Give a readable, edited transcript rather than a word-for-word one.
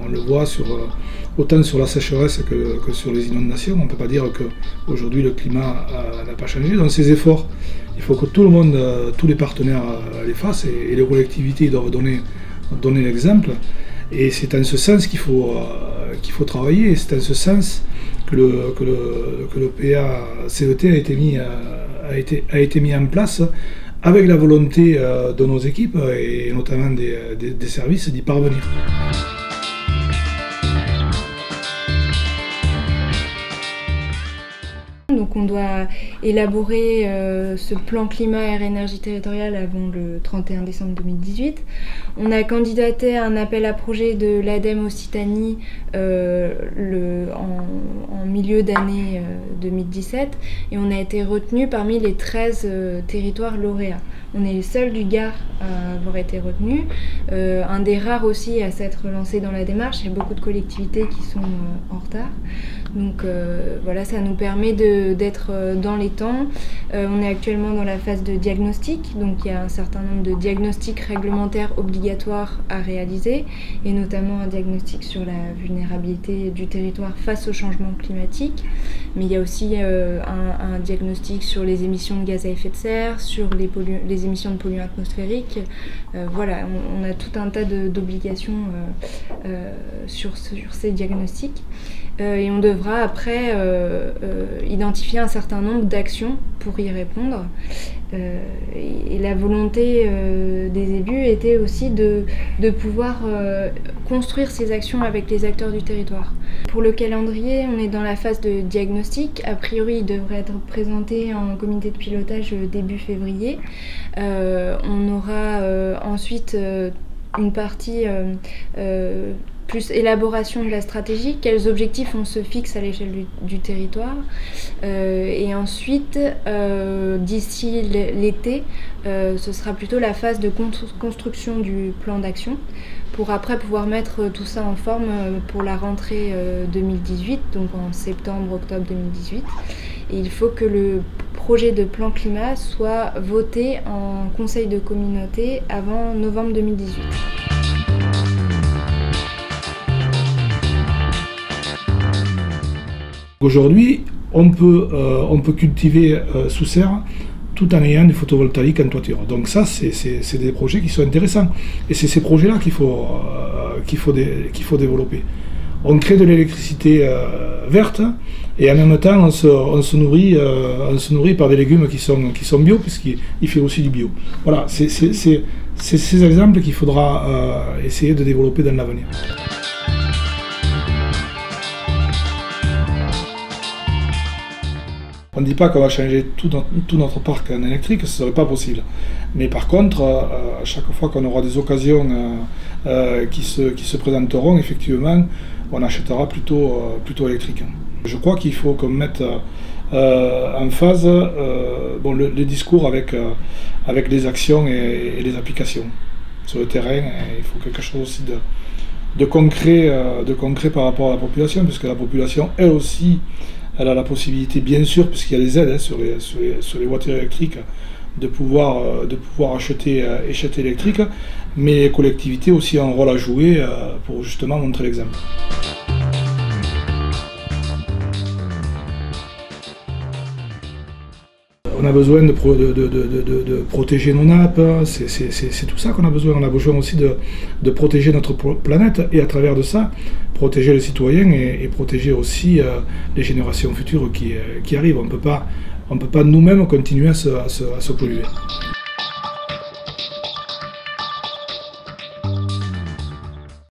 On le voit autant sur la sécheresse que sur les inondations. On ne peut pas dire qu'aujourd'hui le climat n'a pas changé. Dans ces efforts, il faut que tout le monde, tous les partenaires les fassent et les collectivités doivent donner l'exemple. Et c'est en ce sens qu'il faut travailler. C'est en ce sens que le PA-CET a été mis en place avec la volonté de nos équipes et notamment des services d'y parvenir. Donc on doit élaborer ce plan climat air énergie territoriale avant le 31 décembre 2018. On a candidaté à un appel à projet de l'ADEME Occitanie en milieu d'année 2017 et on a été retenu parmi les 13 territoires lauréats. On est les seuls du Gard à avoir été retenus, un des rares aussi à s'être lancé dans la démarche. Il y a beaucoup de collectivités qui sont en retard. Donc voilà, ça nous permet d'être dans les temps. On est actuellement dans la phase de diagnostic, donc il y a un certain nombre de diagnostics réglementaires obligatoires à réaliser, et notamment un diagnostic sur la vulnérabilité du territoire face au changement climatique. Mais il y a aussi un diagnostic sur les émissions de gaz à effet de serre, sur les émissions de polluants atmosphériques. Voilà, on a tout un tas d'obligations sur ces diagnostics. Et on devra après identifier un certain nombre d'actions pour y répondre. Et la volonté des élus était aussi de pouvoir construire ces actions avec les acteurs du territoire. Pour le calendrier, on est dans la phase de diagnostic. A priori, il devrait être présenté en comité de pilotage début février. On aura ensuite une partie plus élaboration de la stratégie, quels objectifs on se fixe à l'échelle du territoire. Et ensuite, d'ici l'été, ce sera plutôt la phase de construction du plan d'action pour après pouvoir mettre tout ça en forme pour la rentrée 2018, donc en septembre-octobre 2018. Et il faut que le projet de plan climat soit voté en conseil de communauté avant novembre 2018. Aujourd'hui, on peut cultiver sous serre tout en ayant du photovoltaïque en toiture. Donc ça, c'est des projets qui sont intéressants. Et c'est ces projets-là qu'il faut développer. On crée de l'électricité verte et en même temps, on se nourrit par des légumes qui sont bio, puisqu'il fait aussi du bio. Voilà, c'est ces exemples qu'il faudra essayer de développer dans l'avenir. On ne dit pas qu'on va changer tout notre parc en électrique, ce ne serait pas possible. Mais par contre, à chaque fois qu'on aura des occasions qui se présenteront, effectivement, on achètera plutôt électrique. Je crois qu'il faut qu'on mette en phase les discours avec les actions et les applications. Sur le terrain, il faut quelque chose aussi de concret par rapport à la population, puisque la population, elle aussi, elle a la possibilité, bien sûr, puisqu'il y a des aides sur les voitures électriques, de pouvoir acheter électrique, mais les collectivités aussi ont un rôle à jouer pour justement montrer l'exemple. On a besoin de protéger nos nappes, c'est tout ça qu'on a besoin. On a besoin aussi de protéger notre planète et à travers de ça, protéger les citoyens et protéger aussi les générations futures qui arrivent. On ne peut pas nous-mêmes continuer à se polluer.